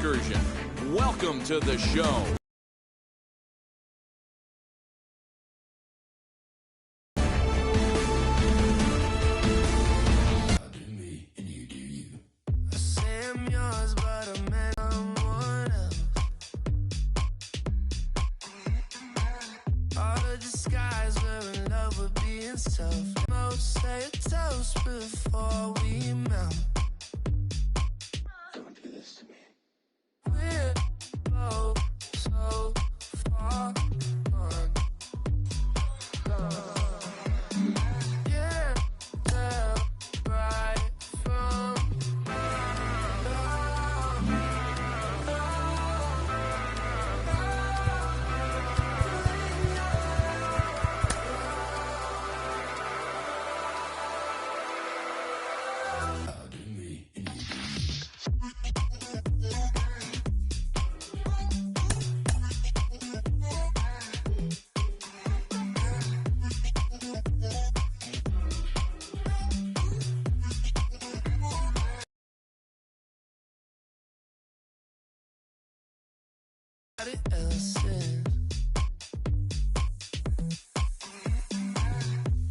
excursion. Welcome to the show. Tough. Most say a toast before we melt. Don't do this to me. We're both so far gone. Yeah, tell right from else is.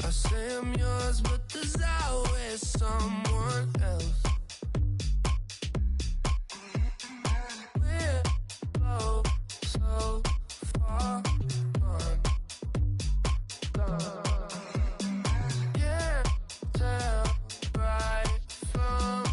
I say I'm yours, but there's always someone else. We're both so far gone. Yeah, tell right from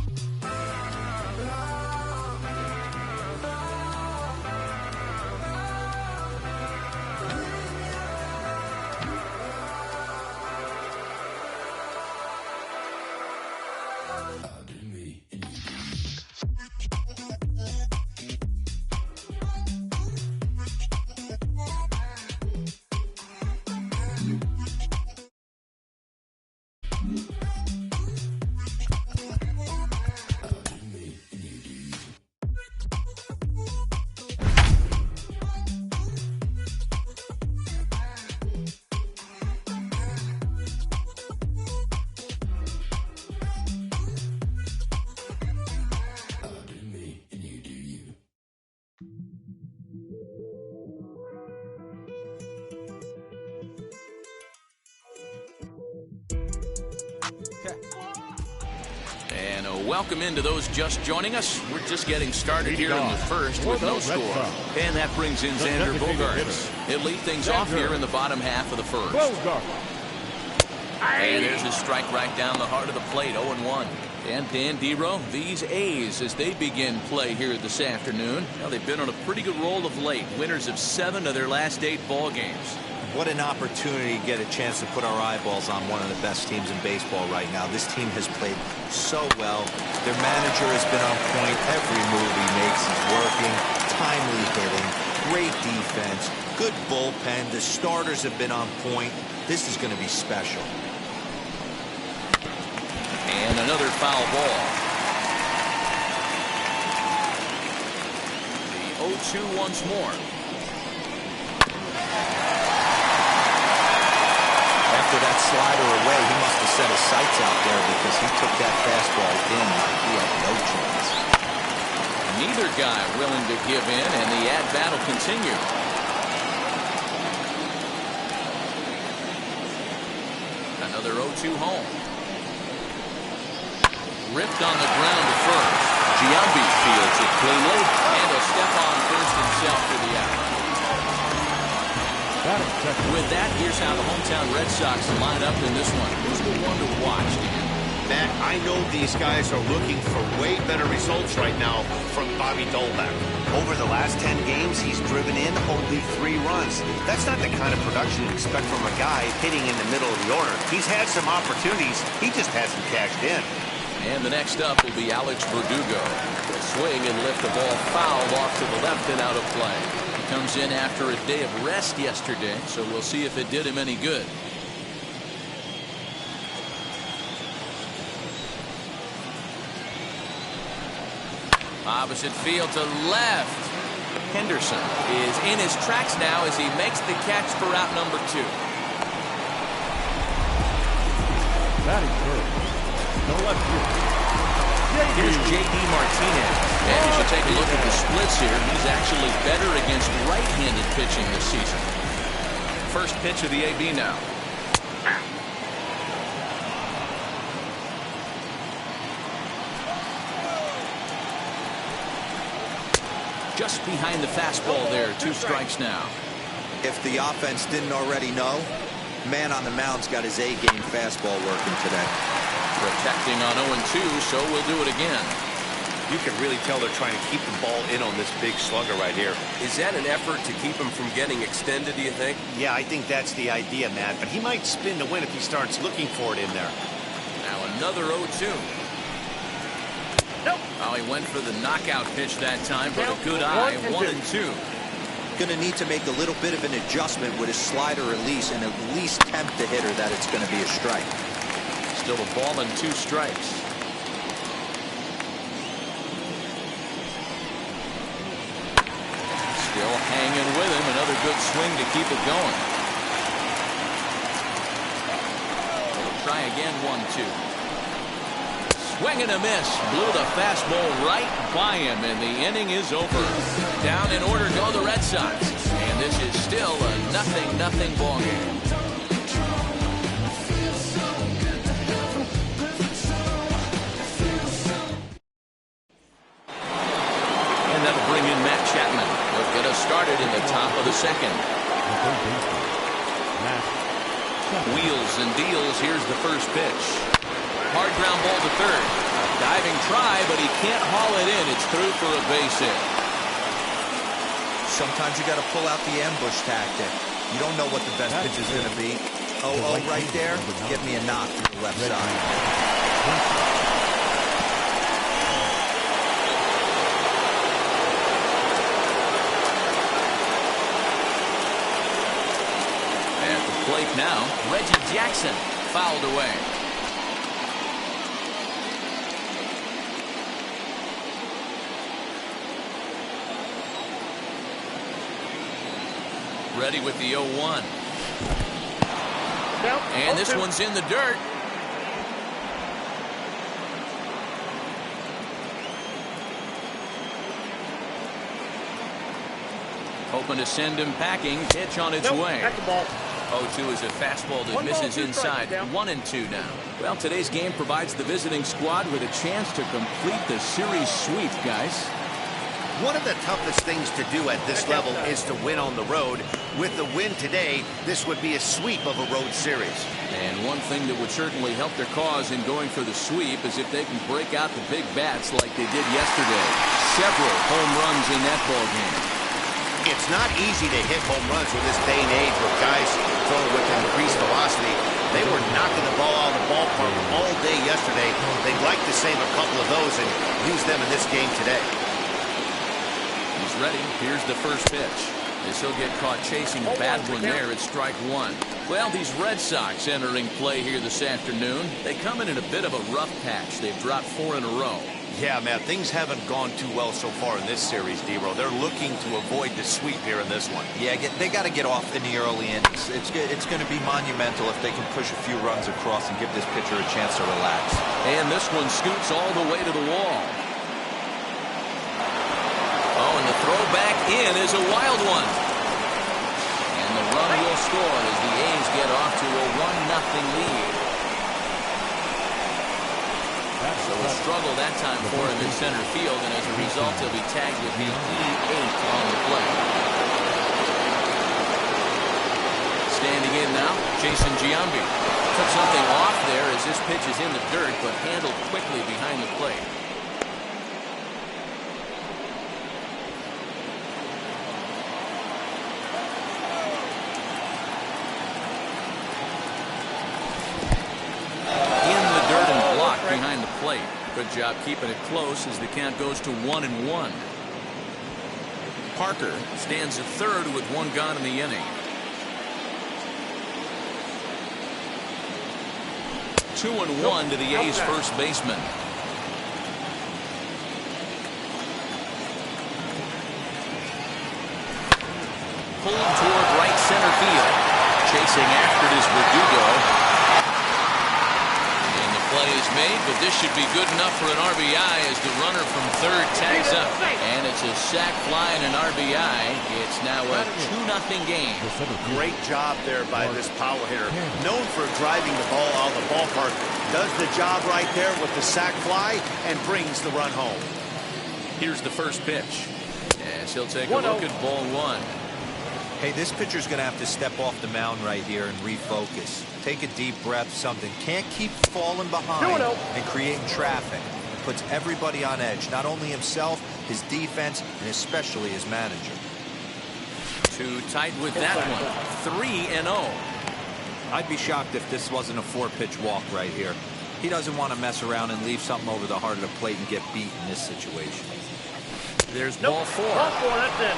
And welcome into those just joining us. We're just getting started here in the first with no score. And that brings in Xander Bogaerts. He'll lead things off here in the bottom half of the first. And there's a strike right down the heart of the plate, 0-1. And Dan Dero, these A's, as they begin play here this afternoon, well, they've been on a pretty good roll of late. Winners of 7 of their last 8 ball games. What an opportunity to get a chance to put our eyeballs on one of the best teams in baseball right now. This team has played so well. Their manager has been on point. Every move he makes is working. Timely hitting, great defense, good bullpen. The starters have been on point. This is going to be special. And another foul ball. The 0-2 once more. After that slider away, he must have set his sights out there because he took that fastball in like he had no chance. Neither guy willing to give in, and the at-bat will continue. Another 0-2 home. Ripped on the ground to first. Giambi fields it cleanly, and he'll step on first himself for the out. With that, here's how the hometown Red Sox line up in this one. Who's the one to watch, Dan? Matt, I know these guys are looking for way better results right now from Bobby Dolbeck. Over the last 10 games, he's driven in only 3 runs. That's not the kind of production you expect from a guy hitting in the middle of the order. He's had some opportunities. He just hasn't cashed in. And the next up will be Alex Verdugo. He'll swing and lift the ball foul off to the left and out of play. He comes in after a day of rest yesterday, so we'll see if it did him any good. Opposite field to left. Henderson is in his tracks now as he makes the catch for out number 2. Batting first. No left field. Here's J.D. Martinez. And he should take a a look at the splits here. He's actually better against right-handed pitching this season. First pitch of the AB now. Just behind the fastball there. 2 strikes now. If the offense didn't already know, man on the mound's got his A-game fastball working today. Protecting on 0-2, so we'll do it again. You can really tell they're trying to keep the ball in on this big slugger right here. Is that an effort to keep him from getting extended, do you think? Yeah, I think that's the idea, Matt. But he might spin to win if he starts looking for it in there. Now another 0-2. Nope. Oh, he went for the knockout pitch that time, but a good eye. 1-2. Going to need to make a little bit of an adjustment with his slider release and at least tempt the hitter that it's going to be a strike. Still a ball and 2 strikes. Still hanging with him. Another good swing to keep it going. We'll try again. 1-2. Swing and a miss. Blew the fastball right by him, and the inning is over. Down in order go the Red Sox, and this is still a 0-0 ball game. And that'll bring in Matt Chapman. He'll get us started in the top of the second. Wheels and deals. Here's the first pitch. Hard ground ball to third. Diving try, but he can't haul it in. It's through for a base hit. Sometimes you got to pull out the ambush tactic. You don't know what the best pitch is going to be. 0-0 right there. Get me a knock to the left side. At the plate now, Reggie Jackson fouled away. Ready with the 0-1. And this one's in the dirt. Hoping to send him packing. Pitch on its way. 0-2 is a fastball that misses inside. 1-2 now. Well, today's game provides the visiting squad with a chance to complete the series sweep, guys. One of the toughest things to do at this level is to win on the road. With the win today, this would be a sweep of a road series. And one thing that would certainly help their cause in going for the sweep is if they can break out the big bats like they did yesterday. Several home runs in that ball game. It's not easy to hit home runs with this day and age with guys throwing with increased velocity. They were knocking the ball out of the ballpark all day yesterday. They'd like to save a couple of those and use them in this game today. He's ready. Here's the first pitch. As he'll get caught chasing a bad one there at strike 1. Well, these Red Sox entering play here this afternoon. They come in a bit of a rough patch. They've dropped 4 in a row. Yeah, man, things haven't gone too well so far in this series, D-Row. They're looking to avoid the sweep here in this one. Yeah, they got to get off in the early innings. It's going to be monumental if they can push a few runs across and give this pitcher a chance to relax. And this one scoots all the way to the wall. Oh, and the throw back in is a wild one. And the run will score as the A's get off to a 1-0 lead. So a struggle that time for him in center field, and as a result, he'll be tagged with the E8 on the play. Standing in now, Jason Giambi. Took something off there as this pitch is in the dirt, but handled quickly behind the plate. Behind the plate. Good job keeping it close as the count goes to 1-1. Parker stands at third with 1 gone in the inning. 2-1 to the A's first baseman. Pulled toward right center field. Chasing after it is Verdugo. Play is made, but this should be good enough for an RBI as the runner from third tags up. And sac fly and an RBI. It's now a 2-0 game. Great job there by this power hitter. Known for driving the ball out of the ballpark. Does the job right there with the sac fly and brings the run home. Here's the first pitch. As he'll take a look at ball one. Hey, this pitcher's going to have to step off the mound right here and refocus. Take a deep breath, something. Can't keep falling behind and creating traffic. It puts everybody on edge, not only himself, his defense, and especially his manager. Too tight with that one. 3-0. I'd be shocked if this wasn't a 4-pitch walk right here. He doesn't want to mess around and leave something over the heart of the plate and get beat in this situation. There's ball 4. That's it.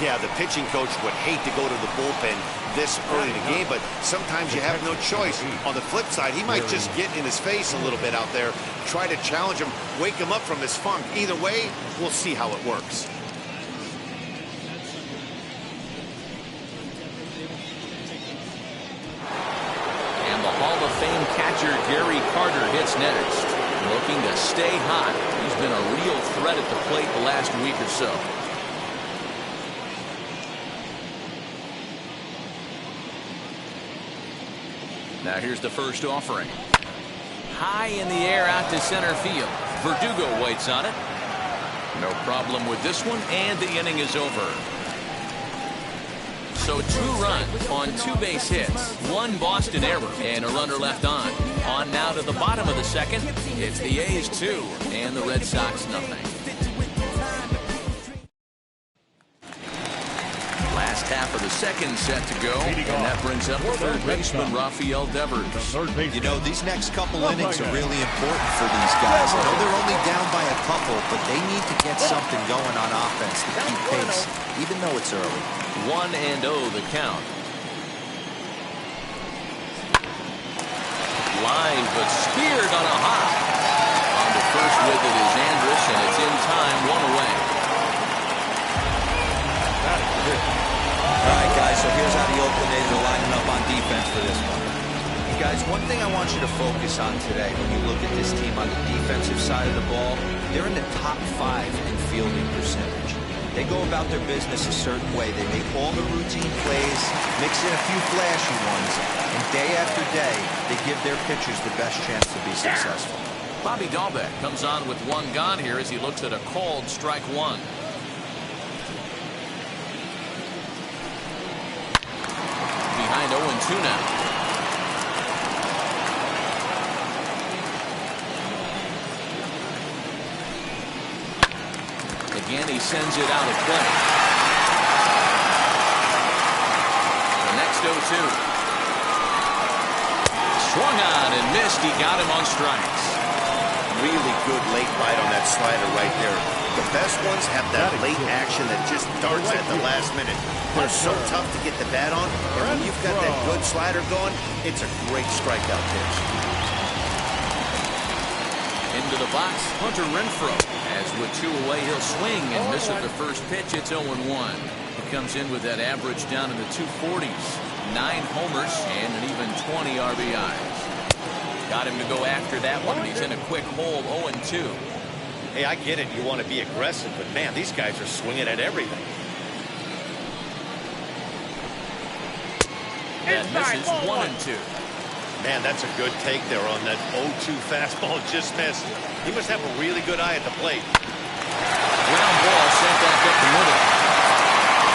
Yeah, the pitching coach would hate to go to the bullpen this early in the game, but sometimes you have no choice. On the flip side, he might just get in his face a little bit out there, try to challenge him, wake him up from his funk. Either way, we'll see how it works. And the Hall of Fame catcher Gary Carter hits next. Looking to stay hot. He's been a real threat at the plate the last week or so. Now here's the first offering. High in the air out to center field. Verdugo waits on it. No problem with this one, and the inning is over. So 2 runs on 2 base hits, 1 Boston error, and a runner left on. On now to the bottom of the second. It's the A's 2 and the Red Sox nothing. Last half of the second set to go, and that brings up the third baseman Rafael Devers. You know, these next couple innings are really important for these guys. I know they're only down by a couple, but they need to get something going on offense to keep pace, even though it's early. 1-0 the count. Line, but speared on a hop. On the first with it is Andrus, and it's in time, 1 away. All right, guys, so here's how the Oakland A's are lining up on defense for this one. Hey, guys, one thing I want you to focus on today when you look at this team on the defensive side of the ball, they're in the top 5 in fielding percentage. They go about their business a certain way. They make all the routine plays, mix in a few flashy ones, and day after day, they give their pitchers the best chance to be successful. Bobby Dahlbeck comes on with 1 gone here as he looks at a called strike 1. Behind 0-2 now. Again, he sends it out of play. The next 0-2. Swung on and missed. He got him on strikes. Really good late bite on that slider right there. The best ones have that late action that just darts at the last minute. They're so tough to get the bat on, and when you've got that good slider going, it's a great strikeout pitch. Into the box, Hunter Renfroe. As with 2 away, he'll swing and miss at the first pitch. It's 0-1. He comes in with that average down in the 240s. 9 homers and an even 20 RBIs. Got him to go after that one, and he's in a quick hole, 0-2. Hey, I get it. You want to be aggressive, but man, these guys are swinging at everything. That misses 1-2. Man, that's a good take there on that 0-2 fastball. Just missed. He must have a really good eye at the plate. Ground ball sent back up the middle.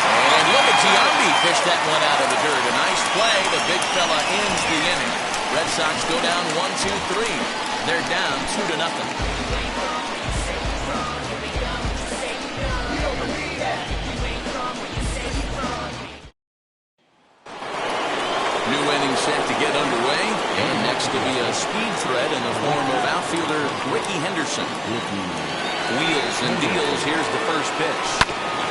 And look at Giambi fish that one out of the dirt. A nice play. The big fella ends the inning. Red Sox go down 1-2-3. They're down 2-0. New inning set to get underway, and next to be a speed threat in the form of outfielder Ricky Henderson. Wheels and deals. Here's the first pitch.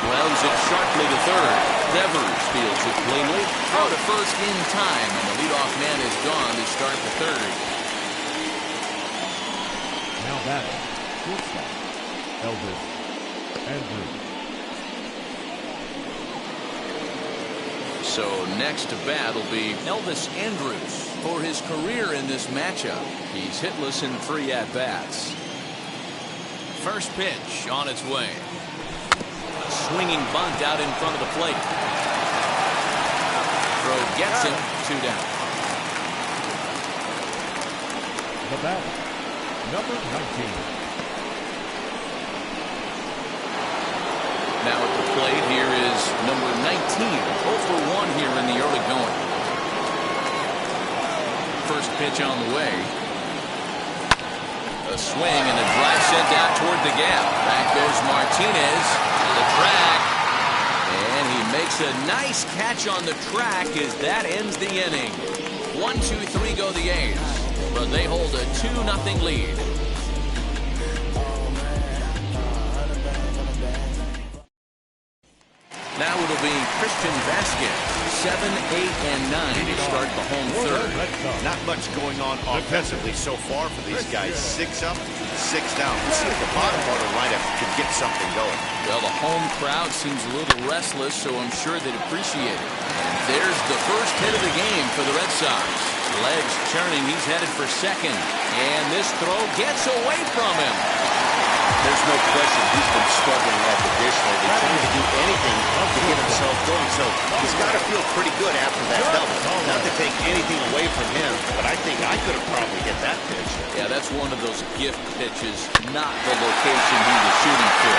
Grounds it sharply to third. Devers fields it cleanly. Throw to first in time, and the leadoff man is gone to start the third. Now batting, shortstop, Elvis Andrews. So next to bat will be Elvis Andrews. For his career in this matchup, he's hitless in 3 at-bats. First pitch on its way. A swinging bunt out in front of the plate. Throw gets him. 2 down. The bat, number 19. Now at the plate, here is number 19. 0 for 1 here in the early going. First pitch on the way. A swing and a drive sent out toward the gap. Back goes Martinez to the track. And he makes a nice catch on the track as that ends the inning. 1, 2, 3 go the A's. But they hold a 2-0 lead. Now it'll be Christian Vasquez, 7, 8, and 9 to start the home third. Not much going on offensively so far for these guys. 6 up, 6 down. We'll see if the bottom part of the lineup can get something going. Well, the home crowd seems a little restless, so I'm sure they'd appreciate it. And there's the first hit of the game for the Red Sox. Legs churning, he's headed for second. And this throw gets away from him. There's no question he's been struggling at the dish lately, trying to do anything to get himself going. So he's got to feel pretty good after that double. Not to take anything away from him, but I think I could have probably hit that pitch. Yeah, that's one of those gift pitches, not the location he was shooting for.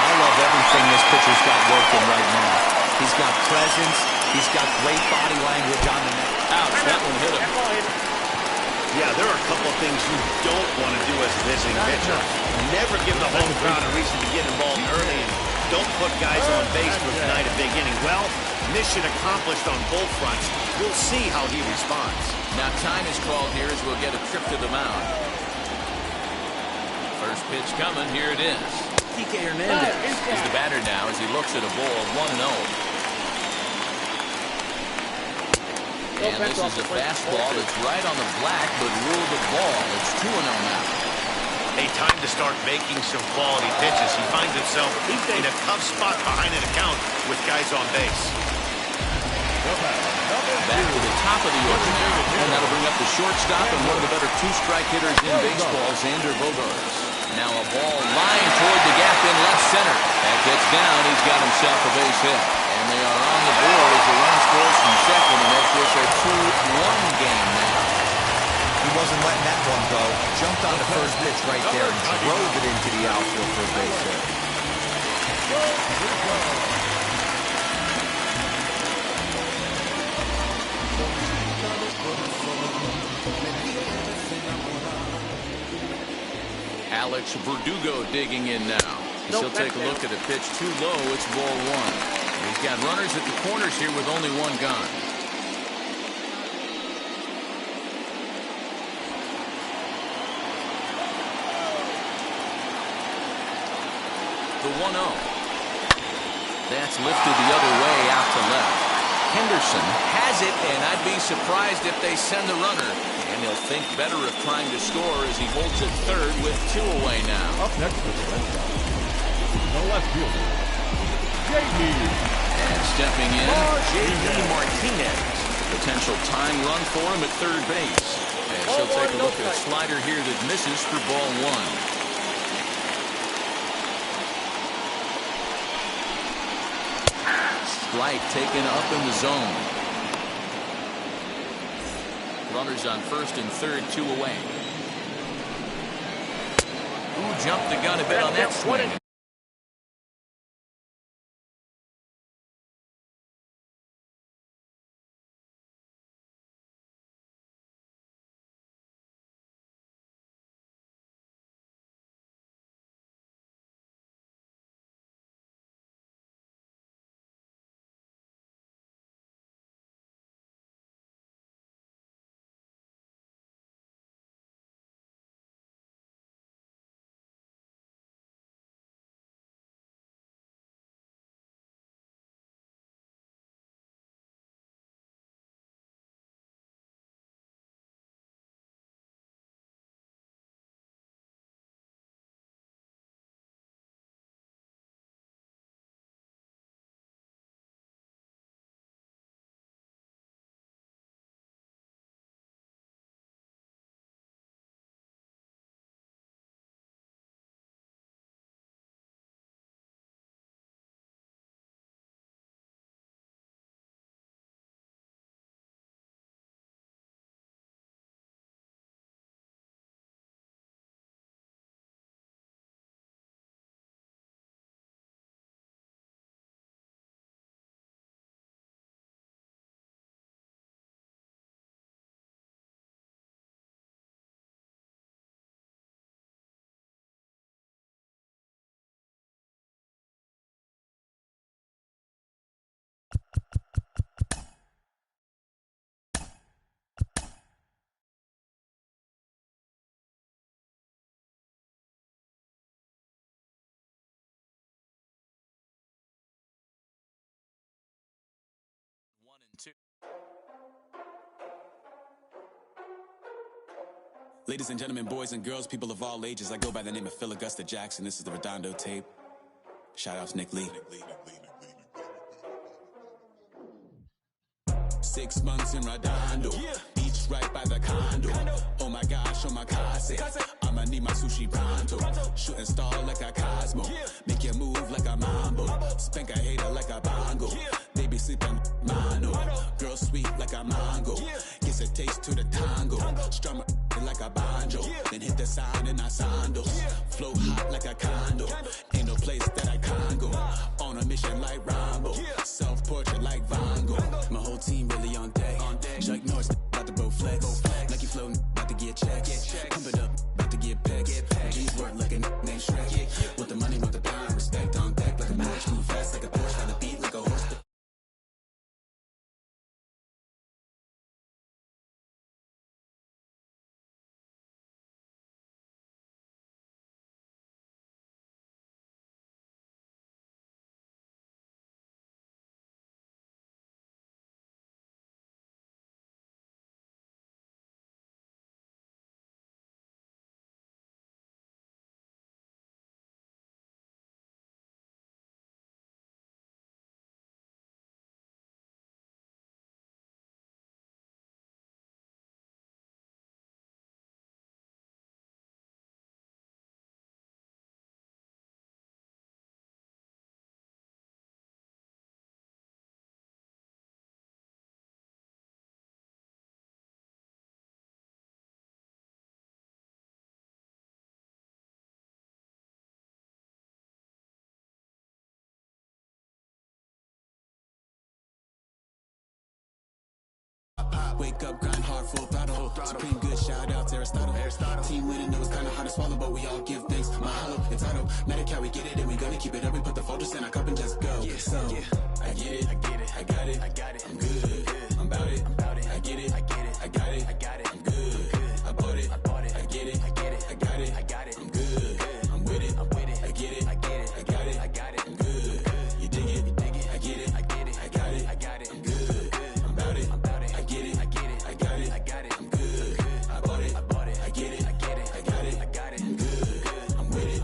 I love everything this pitcher's got working right now. He's got presence. He's got great body language on the net. Ouch, that one hit him. Yeah, there are a couple of things you don't want to do as a visiting pitcher. Never give the home crowd a reason to get involved early, and don't put guys on base to ignite a big inning. Well, mission accomplished on both fronts. We'll see how he responds. Now time is called here as we'll get a trip to the mound. First pitch coming, here it is. Kike Hernandez is the batter now as he looks at a ball 1-0. And this is a fastball that's right on the black, but ruled the ball. It's 2-0 now. A time to start making some quality pitches. He finds himself in a tough spot behind an account with guys on base. Back to the top of the order now. And that'll bring up the shortstop and one of the better two-strike hitters in baseball, Xander Bogaerts. Now a ball lined toward the gap in left center. That gets down. He's got himself a base hit. And they are on the board as the run scores from second to make this a 2-1 game now. He wasn't letting that one go. Jumped on the first pitch right there and drove it into the outfield for a base hit. Alex Verdugo digging in now. He'll take a look at a pitch too low. It's ball 1. He's got runners at the corners here with only 1 gone. The 1-0. That's lifted the other way out to left. Henderson has it, and I'd be surprised if they send the runner. And he'll think better of trying to score as he holds it third with 2 away now. Up next is the Red Sox. The left fielder, J.D. And stepping in, J.D. Martinez. Potential tying run for him at third base. And she'll take a look at a slider here that misses for ball 1. Strike taken up in the zone. Runners on first and third, 2 away. Who jumped the gun a bit on that swing? Ladies and gentlemen, boys and girls, people of all ages, I go by the name of Phil Augusta Jackson. This is the Redondo tape. Shout out to Nick Lee. 6 months in Redondo, beach right by the condo. Oh my gosh, oh my casa, I'ma need my sushi pronto. Shooting star like a Cosmo, make you move like a mambo. Spank a hater like a bongo. They be sleeping mano. Girl sweet like a mango. Gets a taste to the tango. Strum like a banjo. Then hit the sign in our sandals. Flow hot like a condo. Ain't no place that I can't go. On a mission like Rambo. Self-portrait like Van Gogh. My whole team really on deck. Chuck Norris about to bow flex. Lucky flow about to get checks. Pump it up, about to get pegs. G's work like a named Shrek. With the money, with the power, respect on deck like a Porsche. Move fast like a Porsche. Got the beat like a horse. Wake up, grind hard, full throttle. Supreme good, shout out to Aristotle. Team winning, it was kinda hard to swallow, but we all give thanks. Mahalo, it's auto. Medical, we get it, and we gonna keep it up. We put the folders in our cup and just go. I get it, I got it, I'm good, I'm about it, I get it, I got it, I'm good, I bought it, I get it, I got it, I'm good, I'm with it, I get it, I got it, I'm good, you dig it, I get it, I got it, I'm good, I'm about it, I get it, I got it, I'm good, I bought it, I get it, I got it, I'm good, I'm with it,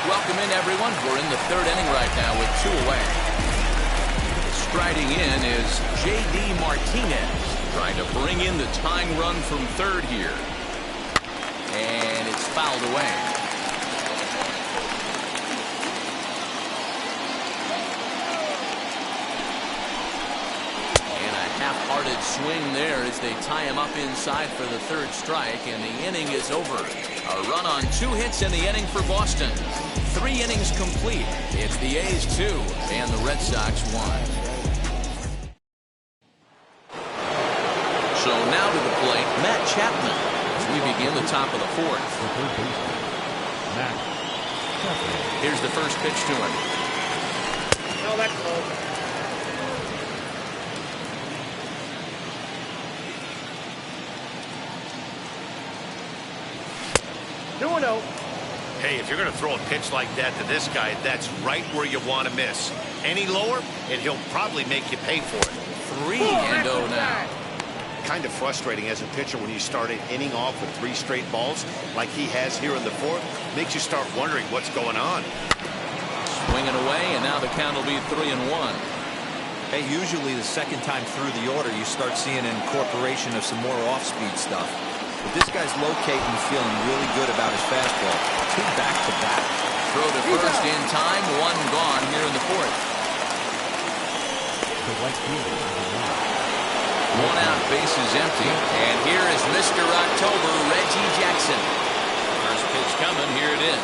Welcome in, everyone. We're in the third inning right now with 2 away. Striding in is J.D. Martinez, trying to bring in the tying run from third here. And it's fouled away. And a half-hearted swing there as they tie him up inside for the third strike, and the inning is over. A run on 2 hits in the inning for Boston. 3 innings complete. It's the A's 2 and the Red Sox 1. So now to the plate, Matt Chapman, as we begin the top of the 4th. Here's the first pitch to him. No, that's low. Hey, if you're going to throw a pitch like that to this guy, that's right where you want to miss. Any lower, and he'll probably make you pay for it. 3-0 now. Kind of frustrating as a pitcher when you start an inning off with 3 straight balls like he has here in the 4th. Makes you start wondering what's going on. Swinging away, and now the count will be 3-1. Hey, usually the second time through the order, you start seeing an incorporation of some more off-speed stuff. But this guy's locating, feeling really good about his fastball. 2 back-to-back. Throw to first in time, 1 gone here in the 4th. 1 out, bases empty. And here is Mr. October, Reggie Jackson. First pitch coming, here it is.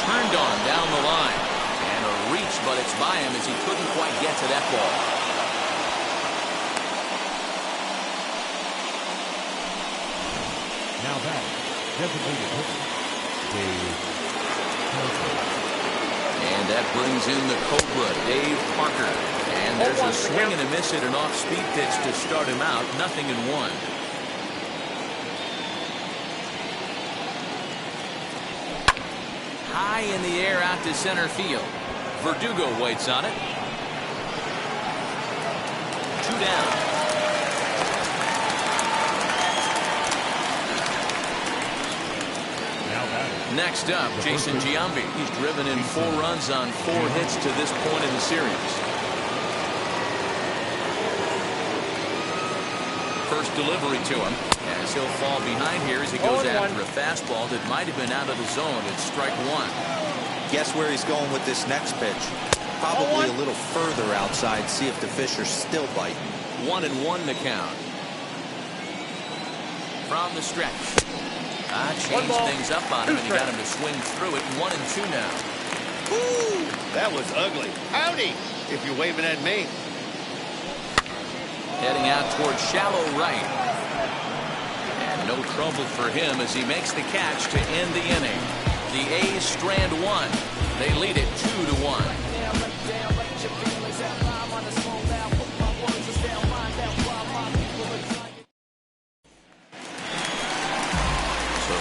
Turned on down the line. And a reach, but it's by him as he couldn't quite get to that ball. Now back, designated hitter, Dave Parker. And that brings in the Cobra, Dave Parker. And there's a swing and a miss at an off-speed pitch to start him out. 0-1. High in the air out to center field. Verdugo waits on it. 2 down. Next up, Jason Giambi. He's driven in 4 runs on 4 hits to this point in the series. First delivery to him, as he'll fall behind here as he goes after a fastball that might have been out of the zone. It's strike 1. Guess where he's going with this next pitch? Probably a little further outside, see if the fish are still biting. 1-1 the count. From the stretch. Changed things up on him, and he got him to swing through it. 1-2 now. Woo! That was ugly. Howdy, if you're waving at me. Heading out towards shallow right. And no trouble for him as he makes the catch to end the inning. The A's strand 1. They lead it 2-1.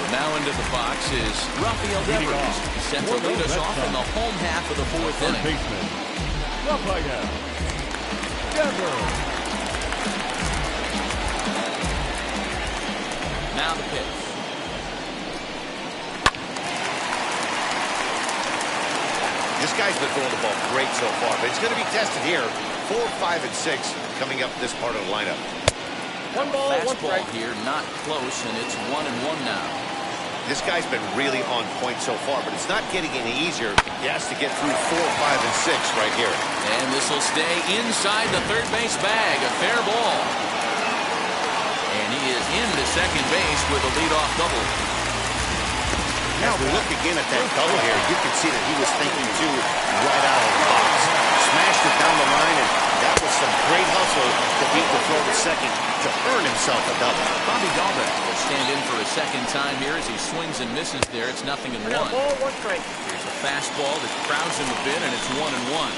Now into the box is Rafael Devers, set to lead us off in the home half of the 4th inning. Baseman, Rafael Devers. Now the pitch. This guy's been throwing the ball great so far, but it's going to be tested here. 4, 5, and 6 coming up this part of the lineup. 1 ball, 1 Fastball strike. here, not close, and it's 1-1 now. This guy's been really on point so far, but it's not getting any easier. He has to get through 4, 5, and 6 right here. And this will stay inside the third base bag. A fair ball. And he is into second base with a leadoff double. Now we look again at that double here. You can see that he was thinking too right out of the box. Smashed it down the line, and that was some great hustle to beat the throw to second to earn himself a double. Bobby Dahlbeck will stand in for a second time here as he swings and misses there. It's 0-1. Ball, 1 strike. Here's a fastball that crowds him a bit, and it's 1-1.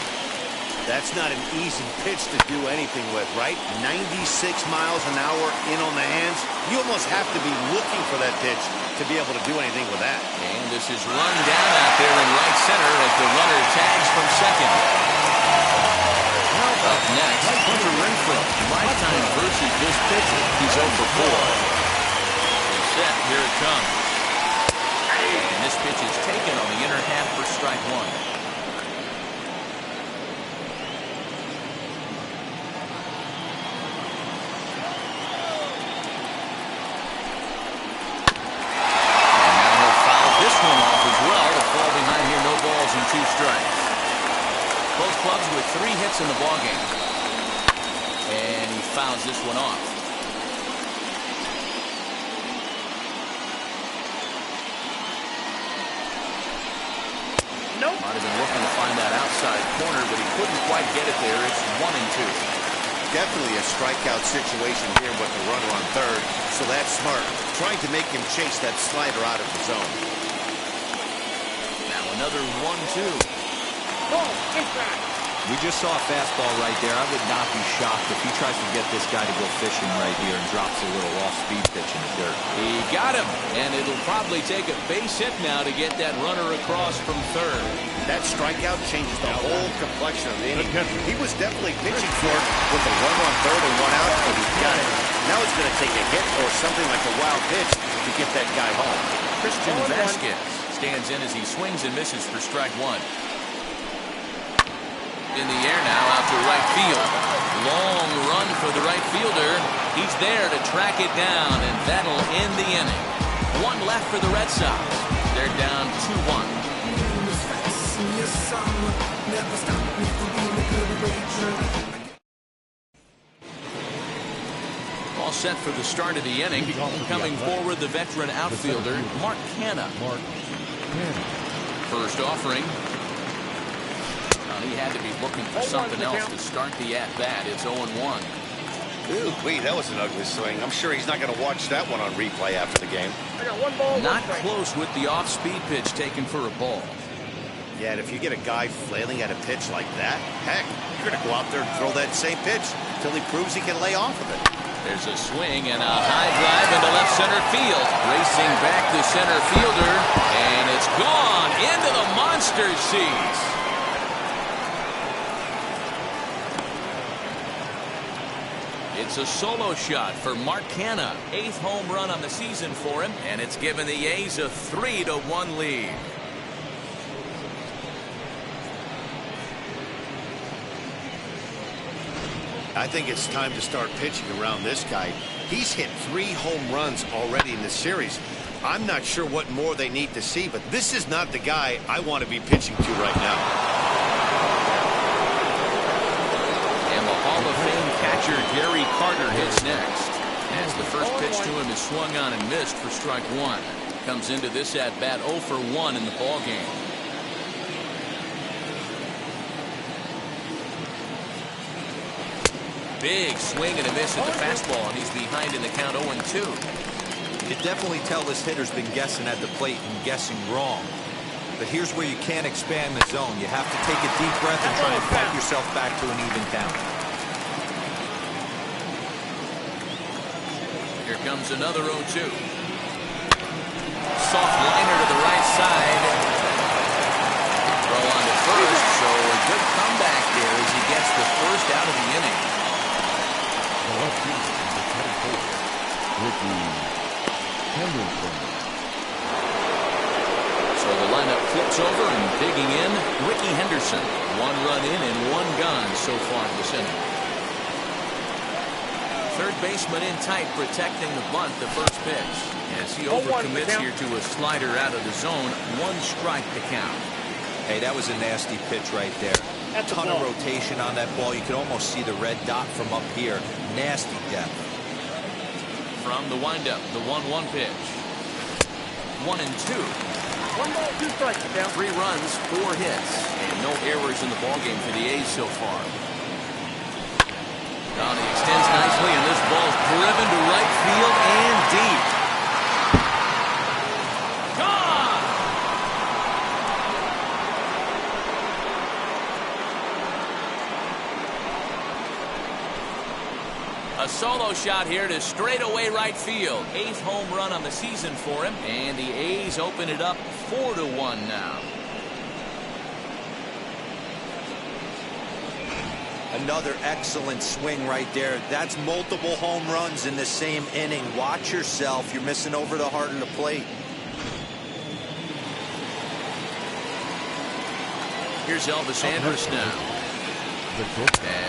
That's not an easy pitch to do anything with, right? 96 miles an hour in on the hands. You almost have to be looking for that pitch to be able to do anything with that. And this is run down out there in right center as the runner tags from second. Up next, Hunter Renfroe. Lifetime versus this pitcher. He's 0 for 4. Set, here it comes. And this pitch is taken on the inner half for strike one. Both clubs with 3 hits in the ballgame. And he fouls this one off. Nope. Might have been looking to find that outside corner, but he couldn't quite get it there. It's 1-2. Definitely a strikeout situation here with the runner on third, so that's smart. Trying to make him chase that slider out of the zone. Now another 1-2. Ball, inside. We just saw a fastball right there. I would not be shocked if he tries to get this guy to go fishing right here and drops a little off-speed pitch in the dirt. He got him, and it'll probably take a base hit now to get that runner across from third. That strikeout changes the whole complexion of the inning. He was definitely pitching for it with a runner on third and 1 out, and he got it. Now it's going to take a hit or something like a wild pitch to get that guy home. Christian Vasquez stands in as he swings and misses for strike one. In the air now out to right field. Long run for the right fielder. He's there to track it down, and that'll end the inning. 1 left for the Red Sox. They're down 2-1. All set for the start of the inning. Coming forward, the veteran outfielder, Mark Canha. First offering. He had to be looking for something else to start the at-bat. It's 0-1. Ooh, wait, that was an ugly swing. I'm sure he's not going to watch that one on replay after the game. I got 1 ball, 1 Not strike. close with the off-speed pitch taken for a ball. Yeah, and if you get a guy flailing at a pitch like that, heck, you're going to go out there and throw that same pitch until he proves he can lay off of it. There's a swing and a high drive into left center field. Racing back to center fielder, and it's gone into the monster seats. It's a solo shot for Mark Canha. 8th home run on the season for him, and it's given the A's a 3-1 lead. I think it's time to start pitching around this guy. He's hit 3 home runs already in this series. I'm not sure what more they need to see, but this is not the guy I want to be pitching to right now. And the Hall of Fame catcher Gary Carter hits next. As the first pitch to him is swung on and missed for strike one. Comes into this at-bat 0 for 1 in the ballgame. Big swing and a miss at the fastball, and he's behind in the count 0-2. You can definitely tell this hitter's been guessing at the plate and guessing wrong. But here's where you can't expand the zone. You have to take a deep breath and try and fight yourself back to an even count. Here comes another 0-2. Soft liner to the right side. Throw on to first, so a good comeback there as he gets the first out of the inning. So the lineup flips over and digging in, Ricky Henderson. 1 run in and 1 gone so far this inning. Third baseman in tight, protecting the bunt, the first pitch. As he overcommits here to a slider out of the zone, 1 strike to count. Hey, that was a nasty pitch right there. A ton of rotation on that ball. You can almost see the red dot from up here. Nasty depth. From the windup, the 1-1 pitch. 1-2. 1 ball, 2 strikes. 3 runs, 4 hits, and no errors in the ballgame for the A's so far. Now he extends nicely, and this ball's driven to right field and deep. Gone! A solo shot here to straightaway right field. 8th home run on the season for him, and the A's open it up 4-1 now. Another excellent swing right there. That's multiple home runs in the same inning. Watch yourself. You're missing over the heart of the plate. Here's Elvis Andrus now.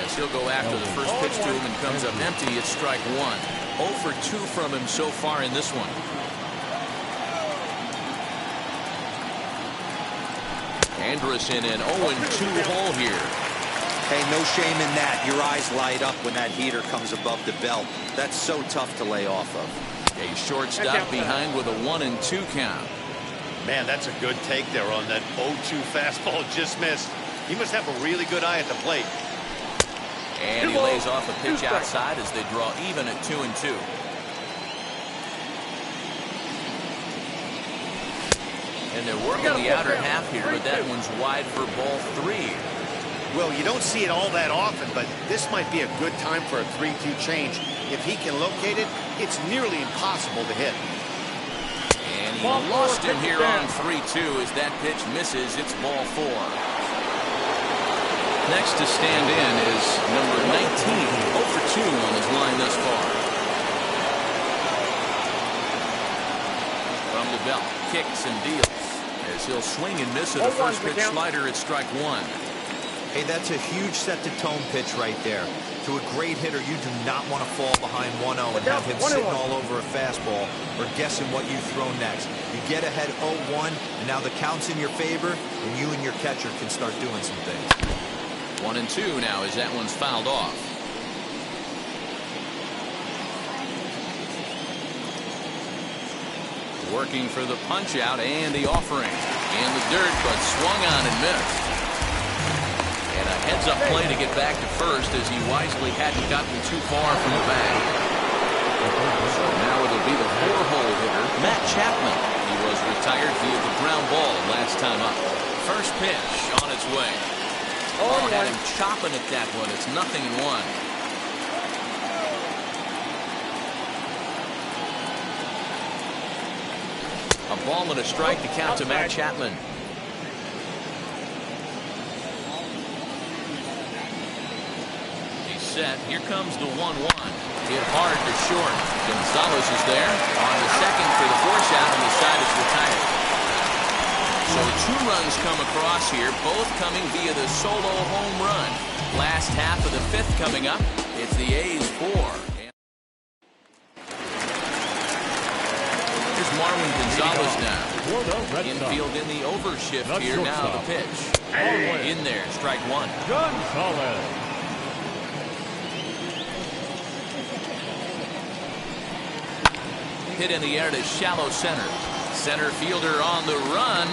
As he'll go after the first pitch to him and comes up empty. It's strike one. 0 for 2 from him so far in this one. Andrus in an 0-2 hole here. Hey, no shame in that. Your eyes light up when that heater comes above the belt. That's so tough to lay off of. A shortstop behind with a 1-2 count. Man, that's a good take there on that 0-2 fastball just missed. He must have a really good eye at the plate. And he lays off a pitch outside as they draw even at 2-2. And they're working the outer half here, but that one's wide for ball 3. Well, you don't see it all that often, but this might be a good time for a 3-2 change. If he can locate it, it's nearly impossible to hit. And he lost him here on 3-2 as that pitch misses. It's ball 4. Next to stand in is number 19, 0 for 2 on his line thus far. From the belt, kicks and deals as he'll swing and miss at a first pitch slider at strike 1. Hey, that's a huge set-the-tone pitch right there. To a great hitter, you do not want to fall behind 1-0 and have him sitting all over a fastball or guessing what you throw next. You get ahead 0-1, and now the count's in your favor, and you and your catcher can start doing some things. 1-2 now as that one's fouled off. Working for the punch out and the offering. In the dirt, but swung on and missed. And a heads-up play to get back to first as he wisely hadn't gotten too far from the bag. So now it'll be the 4-hole hitter, Matt Chapman. He was retired via the ground ball last time up. First pitch on its way. Oh, had him chopping at that one. It's 0-1. A ball and a strike to count to Matt Chapman. He's set. Here comes the 1-1. Hit hard to short. Gonzalez is there on the second for the force out, and the side is retired. So 2 runs come across here, both coming via the solo home run. Last half of the 5th coming up. It's the A's 4. Here's Marwin Gonzalez now. Infield in the overshift here. Now the pitch. In there, strike 1. Gonzalez. Hit in the air to shallow center. Center fielder on the run.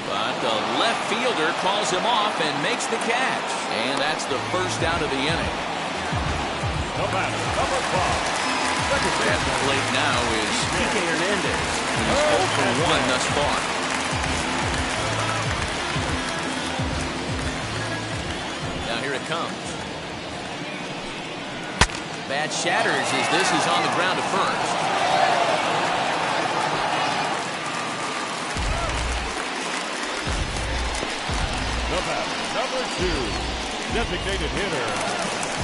But the left fielder calls him off and makes the catch. And that's the first out of the inning. The batter, number 5. At the plate now is Kike Hernandez. He's 0 for 1 thus far. Now here it comes. Bat shatters as this is on the ground to first. The batter, number 2. Designated hitter.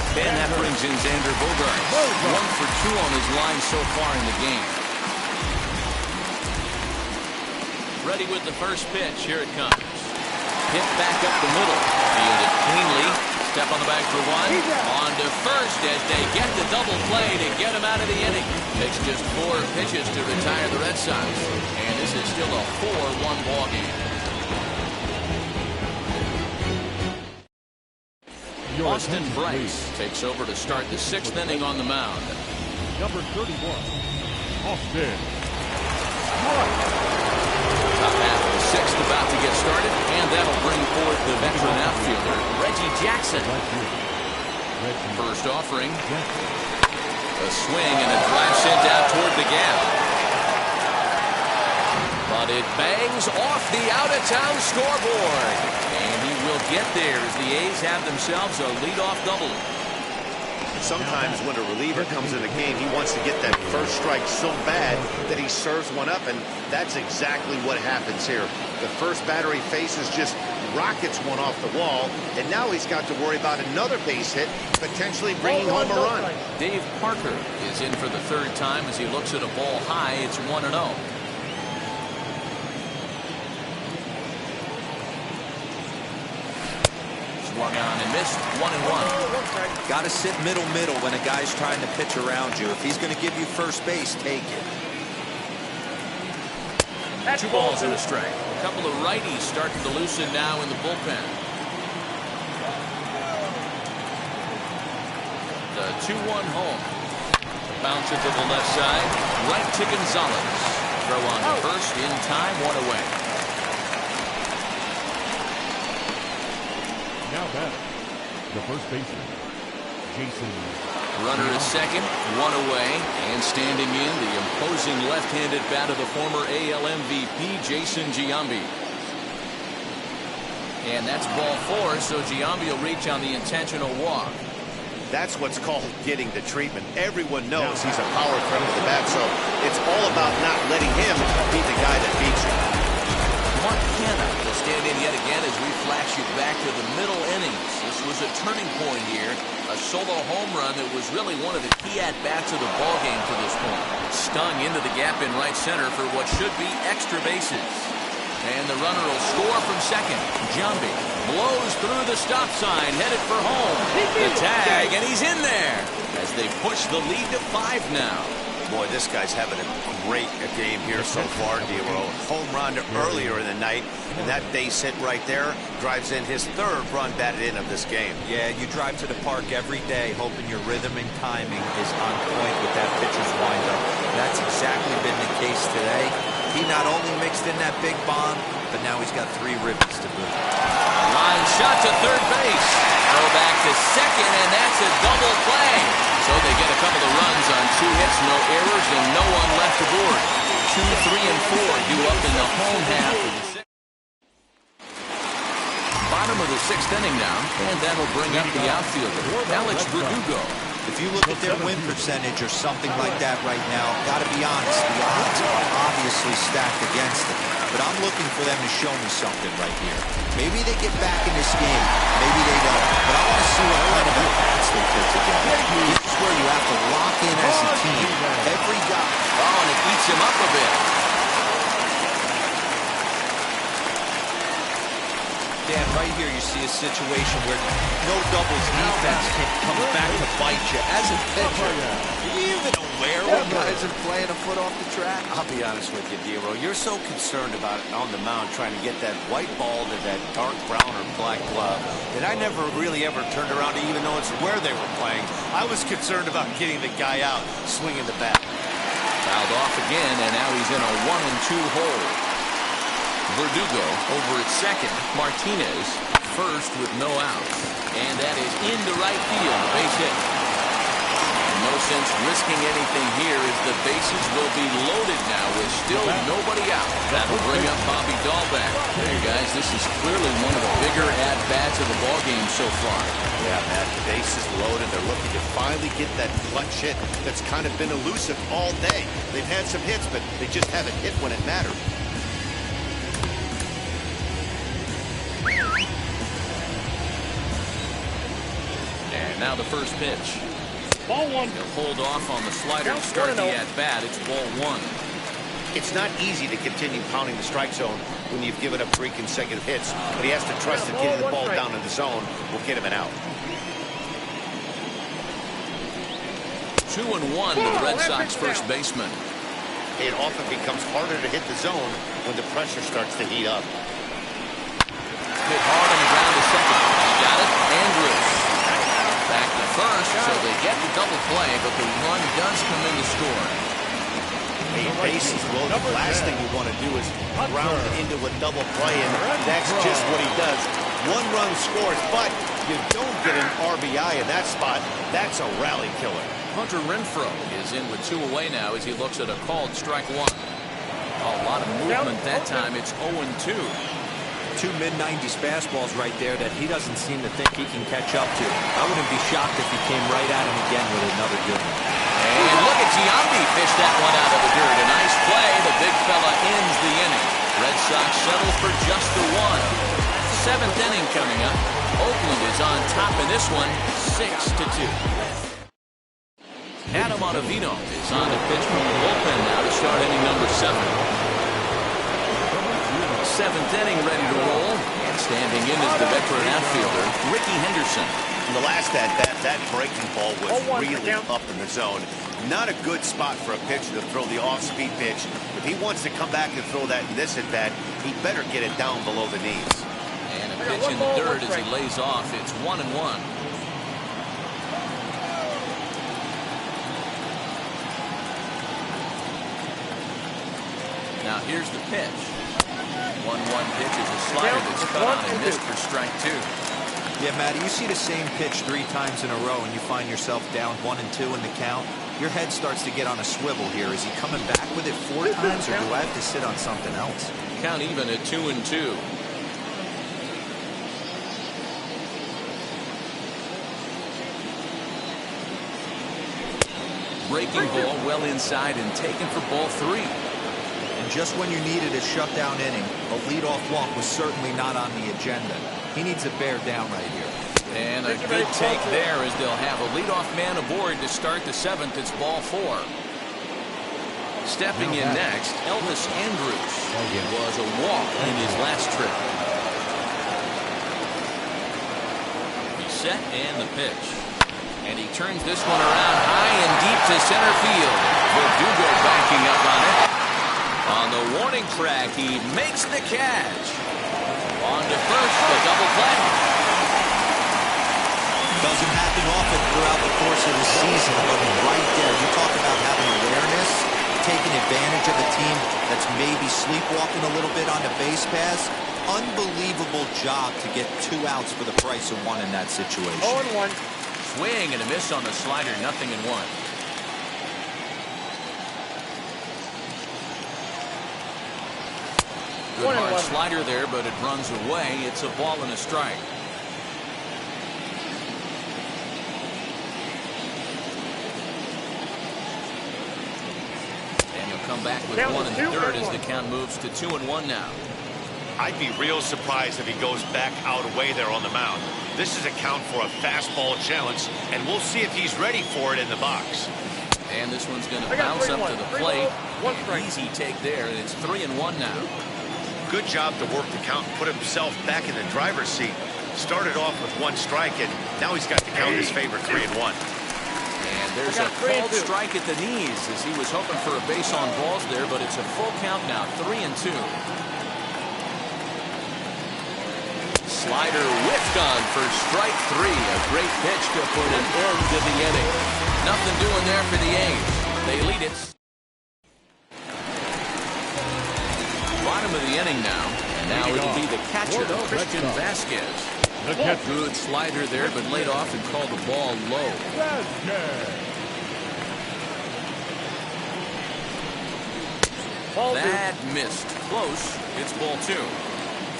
And that brings in Xander Bogaerts. 1 for 2 on his line so far in the game. Ready with the first pitch. Here it comes. Hit back up the middle. Fielded cleanly. Step on the bag for 1. On to first as they get the double play to get him out of the inning. Takes just 4 pitches to retire the Red Sox. And this is still a 4-1 ball game. Austin Bryce takes over to start the 6th inning on the mound. Number 31, Austin. Top half of the 6th about to get started, and that'll bring forth the veteran outfielder, Reggie Jackson. First offering. A swing and a drive sent out toward the gap. But it bangs off the out-of-town scoreboard. And he will get there as the A's have themselves a leadoff double. Sometimes when a reliever comes in the game, he wants to get that first strike so bad that he serves one up, and that's exactly what happens here. The first batter he faces just rockets one off the wall, and now he's got to worry about another base hit, potentially bringing home a run. Dave Parker is in for the 3rd time as he looks at a ball high. It's 1-0. missed 1-1. Got to sit middle when a guy's trying to pitch around you. If he's going to give you first base, take it. Two balls and a strike. A couple of righties starting to loosen now in the bullpen. The 2-1 home. Bounce it to the left side. Right to Gonzalez. Throw on to first in time, 1 away. Now batting, the first baseman, Jason. Runner is second, 1 away, and standing in the imposing left-handed bat of the former AL MVP, Jason Giambi. And that's ball 4, so Giambi will reach on the intentional walk. That's what's called getting the treatment. Everyone knows he's a power threat with the bat, so it's all about not letting him be the guy that beats you. Mark Hanna will stand in yet again as we flash you back to the middle innings. This was a turning point here. A solo home run that was really one of the key at-bats of the ballgame to this point. Stung into the gap in right center for what should be extra bases. And the runner will score from second. Giambi blows through the stop sign, headed for home. The tag, and he's in there as they push the lead to 5 now. Boy, this guy's having a great game here so far, D'Lo. Home run earlier in the night, and that base hit right there drives in his 3rd run batted in of this game. Yeah, you drive to the park every day hoping your rhythm and timing is on point with that pitcher's windup. That's exactly been the case today. He not only mixed in that big bomb, but now he's got 3 ribbies to boot. Line shot to third base. Throw back to second, and that's a double play. So they get a couple of runs on 2 hits, no errors, and no one left aboard. 2, 3, and 4 due up in the home half of the 6th. Bottom of the 6th inning now, and that'll bring up the outfielder, Alex Verdugo. If you look at their win percentage or something like that right now, got to be honest, the odds are obviously stacked against them. But I'm looking for them to show me something right here. Maybe they get back in this game. Maybe they don't. But I want to see what kind of at-bats they put together. This is where you have to lock in as a team. Every guy. Oh, and it eats him up a bit. Dan, right here you see a situation where no doubles defense comes back to bite you. As a pitcher, are you even aware when guys are playing a foot off the track? I'll be honest with you, D'Lo. You're so concerned about it on the mound trying to get that white ball to that dark brown or black glove that I never really ever turned around to even notice where they were playing. I was concerned about getting the guy out, swinging the bat. Fouled off again, and now he's in a 1-2 hole. Verdugo over at second. Martinez first with no outs. And that is into right field. Base hit. No sense risking anything here as the bases will be loaded now with still nobody out. That'll bring up Bobby Dahlbeck. Hey guys, this is clearly one of the bigger at-bats of the ballgame so far. Yeah, man, the base is loaded. They're looking to finally get that clutch hit that's kind of been elusive all day. They've had some hits, but they just haven't hit when it mattered. And now the first pitch. Ball 1. He'll hold off on the slider to start the at-bat. It's ball 1. It's not easy to continue pounding the strike zone when you've given up 3 consecutive hits, but he has to trust that getting the ball down in the zone will get him an out. 2-1 to the Red Sox first baseman. It often becomes harder to hit the zone when the pressure starts to heat up. Hit hard on the ground to second. Got it. Andrews. Back to first, so they get the double play, but the run does come in to score. A base is loaded. Last thing you want to do is ground into a double play, and that's just what he does. 1 run scores, but you don't get an RBI in that spot. That's a rally killer. Hunter Renfroe is in with 2 away now as he looks at a called strike 1. A lot of movement that time. It's 0-2. 2 mid-90s fastballs right there that he doesn't seem to think he can catch up to. I wouldn't be shocked if he came right at him again with another good one. And look at Giambi fish that one out of the dirt. A nice play. The big fella ends the inning. Red Sox settle for just the 1. 7th inning coming up. Oakland is on top in this one, 6-2. Adam Ottavino is on the pitch from the bullpen now to start inning number 7. 7th inning ready to roll. And Standing in is the veteran outfielder, Ricky Henderson. In the last at-bat, that breaking ball was 0-1 really count. up in the zone. Not a good spot for a pitcher to throw the off-speed pitch. If he wants to come back and throw that in this at-bat, he better get it down below the knees. And a pitch in the third as he lays off. It's 1-1. Now here's the pitch. 1-1 pitch is a slider that's cut on and missed for strike 2. Yeah, Matty, you see the same pitch 3 times in a row and you find yourself down 1-2 in the count. Your head starts to get on a swivel here. Is he coming back with it 4 times, or do I have to sit on something else? Count even at 2-2. Breaking ball well inside and taken for ball 3. And just when you needed a shutdown inning, a leadoff walk was certainly not on the agenda. He needs to bear down right here. And a good take there as they'll have a leadoff man aboard to start the 7th. It's ball 4. Stepping in next, Elvis Andrews. It was a walk in his last trip. He's set and the pitch. And he turns this one around high and deep to center field. Verdugo backing up on it. On the warning track, he makes the catch. On to first, the double play. Doesn't happen often throughout the course of the season, but right there, you talk about having awareness, taking advantage of a team that's maybe sleepwalking a little bit on the base pass. Unbelievable job to get 2 outs for the price of 1 in that situation. 0-1. Swing and a miss on the slider, 0-1. Good hard slider there, but it runs away. It's a ball and a strike. And he'll come back with 1 and 3rd as the count moves to 2-1 now. I'd be real surprised if he goes back out away there on the mound. This is a count for a fastball challenge, and we'll see if he's ready for it in the box. And this one's going to bounce up to the plate. An easy take there, and it's 3-1 now. Good job to work the count and put himself back in the driver's seat. Started off with 1 strike, and now he's got the count in his favor, 3-1. And there's a called strike at the knees as he was hoping for a base on balls there, but it's a full count now, 3-2. Slider whiffed on for strike 3. A great pitch to put an end to the inning. Nothing doing there for the A's. They lead it. Bottom of the inning now. And now it'll be the catcher, Christian Vasquez. Good slider there, but laid off and called the ball low. That missed. Close. It's ball 2.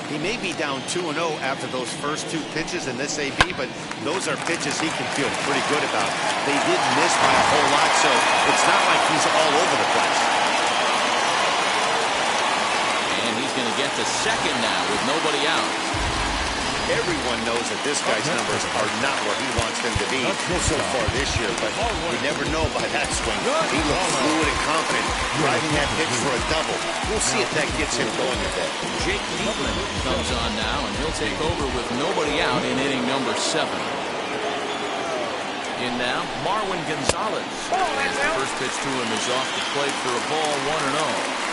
He may be down 2-0 after those first 2 pitches in this AB, but those are pitches he can feel pretty good about. They did miss by a whole lot, so it's not like he's all over the place. And he's going to get the 2nd now with nobody out. Everyone knows that this guy's numbers are not where he wants them to be so far this year, but you never know by that swing. He looks fluid and confident, driving that pitch for a double. We'll see if that gets him going a bit. Jake Diekman comes on now, and he'll take over with nobody out in inning number 7. In now, Marwin Gonzalez. As the first pitch to him is off the plate for a ball, 1-0.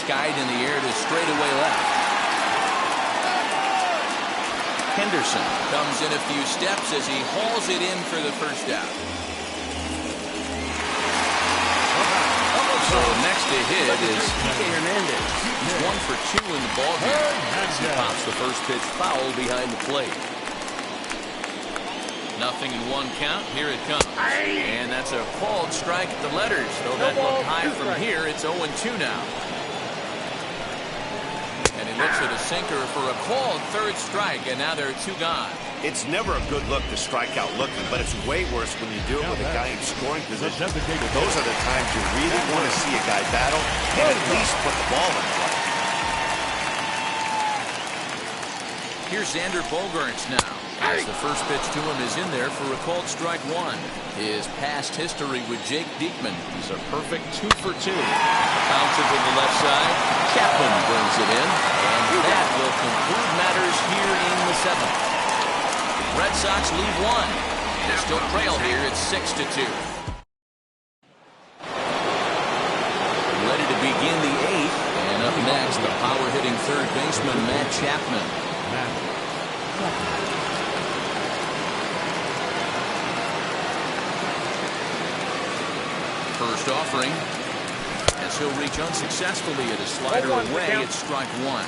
Skied in the air to straightaway left. Henderson comes in a few steps as he hauls it in for the first out. So next to hit is Kike Hernandez. He's 1 for 2 in the ballgame. He pops the first pitch foul behind the plate. 0-1 count. Here it comes. And that's a called strike at the letters. Though that looked high from here, it's 0-2 now. And he looks at a sinker for a called 3rd strike, and now there are 2 gone. It's never a good look to strike out looking, but it's way worse when you do it with a guy in scoring position. Those are the times you really want to see a guy battle and at least put the ball in play. Here's Xander Bogaerts now. As the first pitch to him is in there for a called strike one. His past history with Jake Diekman. He's a perfect 2 for 2. Bouncing to the left side. Chapman brings it in. And that will conclude matters here in the 7th. Red Sox lead one. They still trail here. It's 6-2. Ready to begin the 8th. And up next, the power-hitting third baseman, Matt Chapman. First offering, as he'll reach unsuccessfully at a slider away, it's strike one.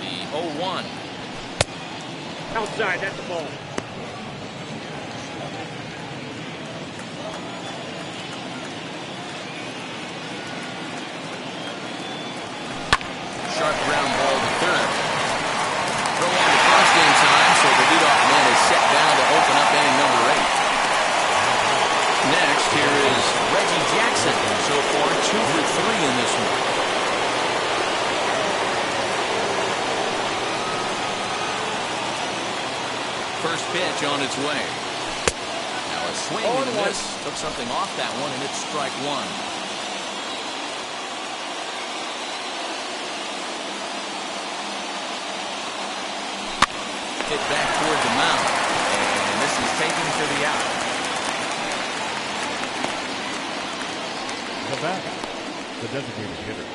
The 0-1. Outside, that's the ball. Sharp ground ball to third. Throw on to first in time, so the leadoff man is set down to open up inning number 8. Next, here is Reggie Jackson. So far, 2 for 3 in this one. First pitch on its way. Now a swing and a miss. Took something off that one, and it's strike one. Hit back toward the mound, and this is taken for the out. The back, the designated hitter,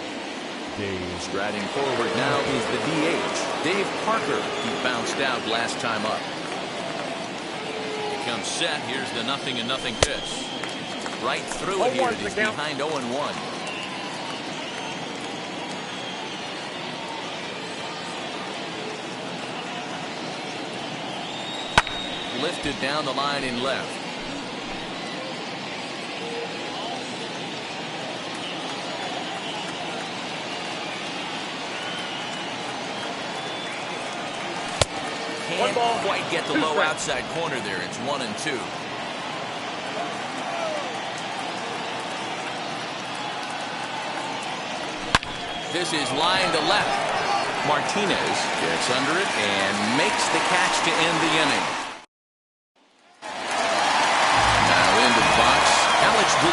Dave. Striding forward now is the DH, Dave Parker. He bounced out last time up. Becomes set. Here's the 0-0 pitch. Right through it here. He's behind 0-1. Lifted down the line in left. Can't quite get the low outside corner there. It's 1-2. This is line to left. Martinez gets under it and makes the catch to end the inning. He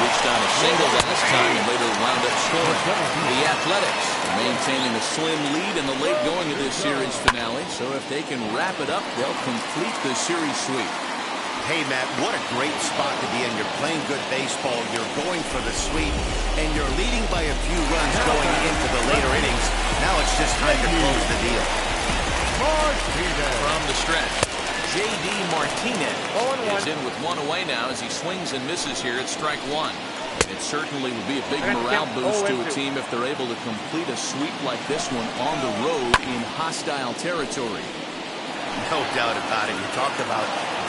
reached on a single last time and later wound up scoring. The Athletics maintaining a slim lead in the late going of this series finale. So if they can wrap it up, they'll complete the series sweep. Hey, Matt, what a great spot to be in. You're playing good baseball. You're going for the sweep, and you're leading by a few runs going into the later innings. Now it's just time to close the deal. From the stretch, J.D. Martinez is in with one away now as he swings and misses here at strike one. And it certainly would be a big morale boost to a team if they're able to complete a sweep like this one on the road in hostile territory. No doubt about it. You talked about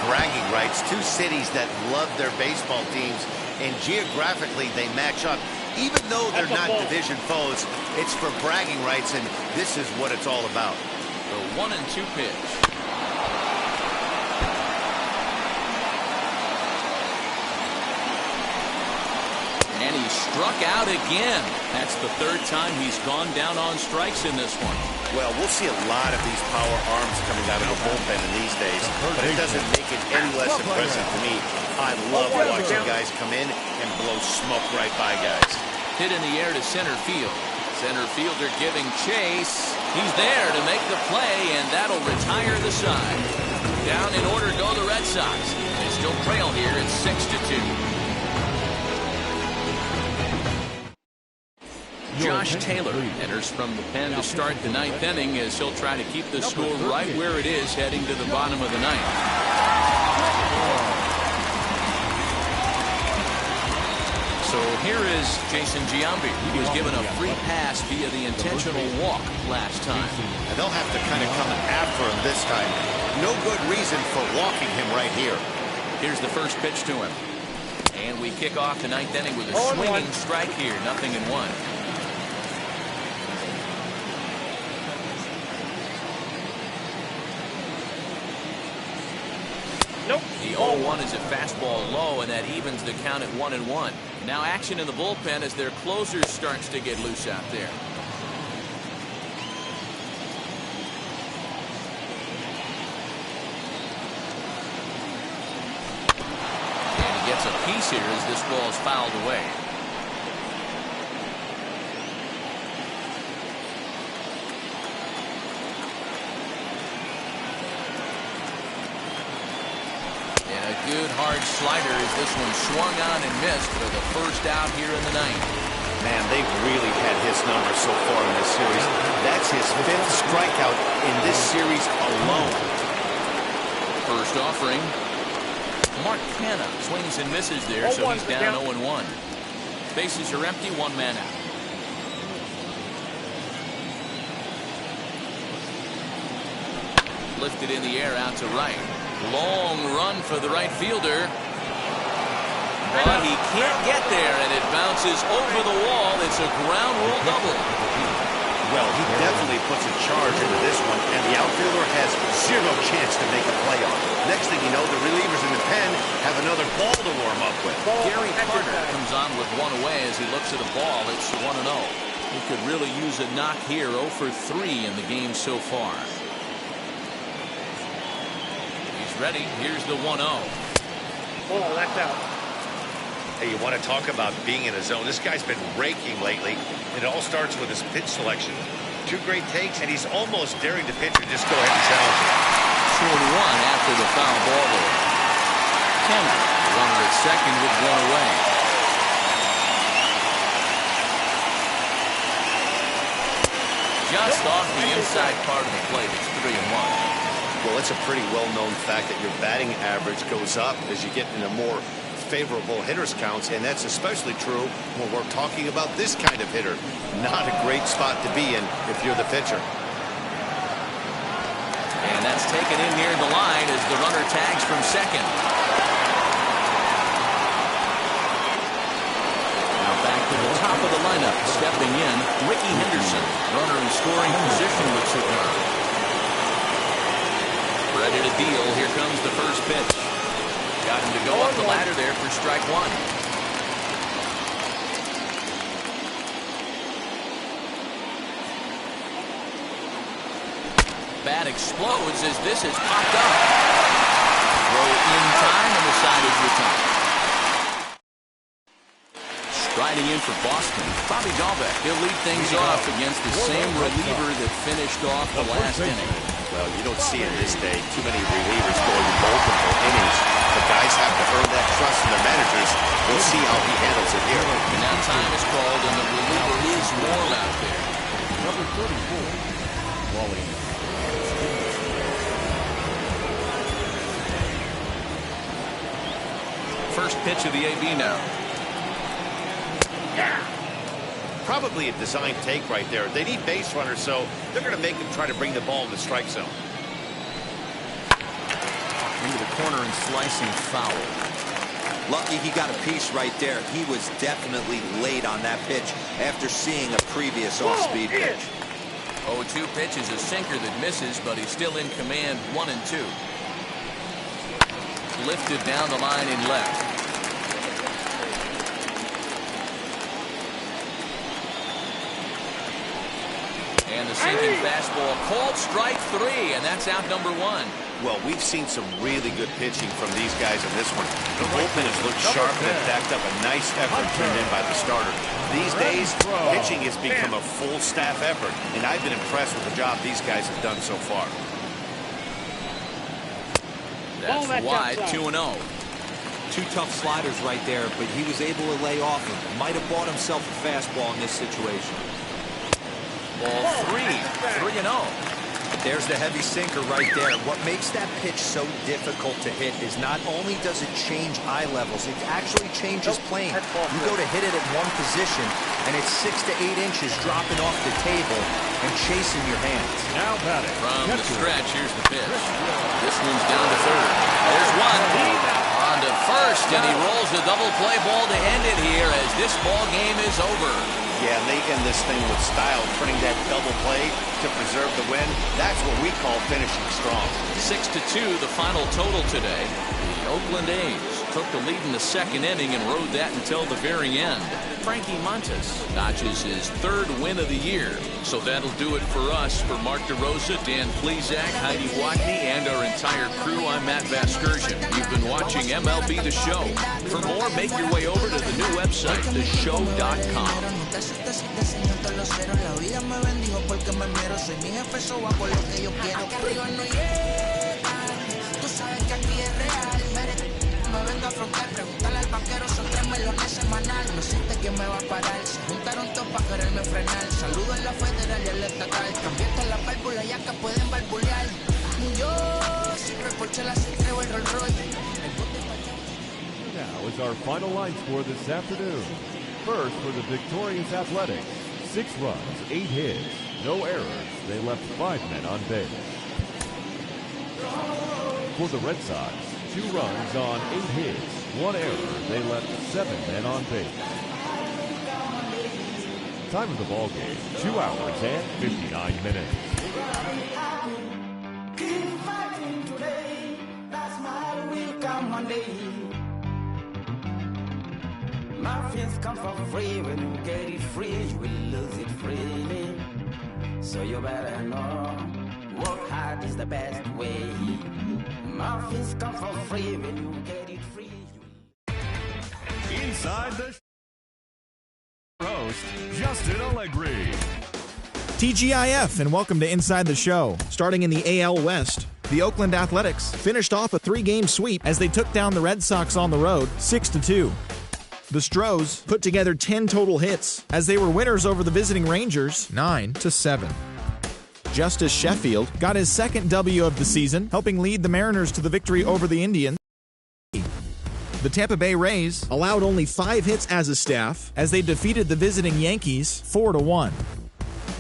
bragging rights. Two cities that love their baseball teams, and geographically they match up. Even though they're not division foes, it's for bragging rights, and this is what it's all about. The 1-2 pitch. And he struck out again. That's the third time he's gone down on strikes in this one. Well, we'll see a lot of these power arms coming out of the bullpen in these days, but it doesn't make it any less impressive to me. I love watching guys come in and blow smoke right by guys. Hit in the air to center field. Center fielder giving chase. He's there to make the play, and that'll retire the side. Down in order go the Red Sox. They still trail here at 6-2. Josh Taylor enters from the pen to start the ninth inning as he'll try to keep the score right where it is heading to the bottom of the ninth. So here is Jason Giambi. He was given a free pass via the intentional walk last time. And they'll have to kind of come after him this time. No good reason for walking him right here. Here's the first pitch to him. And we kick off the ninth inning with a swinging strike here. 0-1. Nope. The 0-1 is a fastball low, and that evens the count at 1-1. Now action in the bullpen as their closer starts to get loose out there. And he gets a piece here as this ball is fouled away. Good hard slider as this one swung on and missed for the first out here in the ninth. Man, they've really had his number so far in this series. That's his 5th strikeout in this series alone. First offering. Mark Canha swings and misses there, so he's down 0-1. Bases are empty, 1 man out. Lifted in the air out to right. Long run for the right fielder. But he can't get there, and it bounces over the wall. It's a ground rule double. Well, he definitely puts a charge into this one, and the outfielder has 0 chance to make a play on it. Next thing you know, the relievers in the pen have another ball to warm up with. Gary Carter comes on with 1 away as he looks at the ball. It's 1-0. He could really use a knock here. 0 for 3 in the game so far. Ready. Here's the 1-0. Oh, that's out. Hey, you want to talk about being in a zone? This guy's been raking lately. It all starts with his pitch selection. 2 great takes, and he's almost daring the pitcher just go ahead and challenge it. 2-1 after the foul ball there. Canha, runner at second with 1 away. Just off the inside part of the plate. It's 3-1. Well, it's a pretty well-known fact that your batting average goes up as you get into more favorable hitters counts, and that's especially true when we're talking about this kind of hitter. Not a great spot to be in if you're the pitcher. And that's taken in near the line as the runner tags from second. Now back to the top of the lineup, stepping in, Ricky Henderson. Runner in scoring position with Superman. Ready to deal. Here comes the first pitch. Got him to go up the ladder there for strike 1. Bat explodes as this is popped up. Throw in time and the side is retired. Striding in for Boston, Bobby Dahlbeck. He'll lead things off against the same reliever that finished off the last inning. Well, you don't see it this day. Too many relievers going multiple innings. The guys have to earn that trust from their managers. We'll see how he handles it here. And now time is called, and the reliever is Wall out there. Number 34, Wally. First pitch of the AB now. Probably a design take right there. They need base runners, so they're going to make him try to bring the ball in the strike zone. Into the corner and slicing foul. Lucky he got a piece right there. He was definitely late on that pitch after seeing a previous off-speed pitch. 0-2 pitch is a sinker that misses, but he's still in command. 1-2. Lifted down the line in left. And the sinking fastball called strike 3, and that's out number 1. Well, we've seen some really good pitching from these guys in this one. The bullpen has looked sharp and backed up a nice effort turned in by the starter. These days, pitching has become a full staff effort, and I've been impressed with the job these guys have done so far. That's wide, 2-0. 2 tough sliders right there, but he was able to lay off him. Might have bought himself a fastball in this situation. Ball 3-0. There's the heavy sinker right there. What makes that pitch so difficult to hit is not only does it change eye levels, it actually changes plane. You go to hit it at one position, and it's 6 to 8 inches dropping off the table and chasing your hands. Now batting. From the stretch, here's the pitch. This one's down to third. There's one. On to first, and he rolls the double play ball to end it here as this ball game is over. Yeah, and they end this thing with style, turning that double play to preserve the win. That's what we call finishing strong. 6-2, the final total today. The Oakland A's took the lead in the second inning and rode that until the very end. Frankie Montes notches his third win of the year. So that'll do it for us. For Mark DeRosa, Dan Plesac, Heidi Watney, and our entire crew, I'm Matt Vasgersian. You've been watching MLB The Show. For more, make your way over to the new website, theshow.com. Me vengo a afrontar, preguntarle al banquero, son 3 melones semanal. No siente que me va a parar, se juntaron todos para quererme frenar. Saludo en la federal y el estatal, cambié todas las válvulas ya que pueden barbulear. Yo siempre por chelas entrego el Rolls Royce. Now is our final line score this afternoon. First for the victorious Athletics, 6 runs, 8 hits, no errors. They left 5 men on base. For the Red Sox, 2 runs on 8 hits, 1 error. They left 7 men on base. Time of the ball game, 2 hours and 59 minutes. Keep fighting today, that smile will come one day. Muffins come for free, when you get it free, you will lose it freely. So you better know, work hard is the best way. Muffins come for free, when you get it free. Inside the host, Justin Allegri. TGIF, and welcome to Inside the Show. Starting in the AL West, the Oakland Athletics finished off a 3-game sweep as they took down the Red Sox on the road 6-2. The Stros put together 10 total hits as they were winners over the visiting Rangers 9-7. Justice Sheffield got his second W of the season, helping lead the Mariners to the victory over the Indians. The Tampa Bay Rays allowed only 5 hits as a staff as they defeated the visiting Yankees 4-1.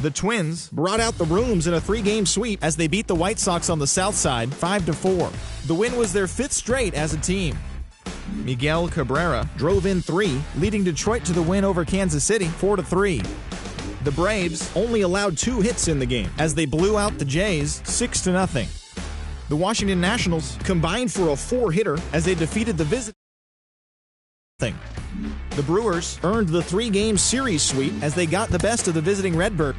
The Twins brought out the rooms in a 3-game sweep as they beat the White Sox on the South Side 5-4. The win was their 5th straight as a team. Miguel Cabrera drove in 3, leading Detroit to the win over Kansas City 4-3. The Braves only allowed 2 hits in the game as they blew out the Jays 6-0. The Washington Nationals combined for a 4-hitter as they defeated the visiting. The Brewers earned the 3-game series sweep as they got the best of the visiting Redbirds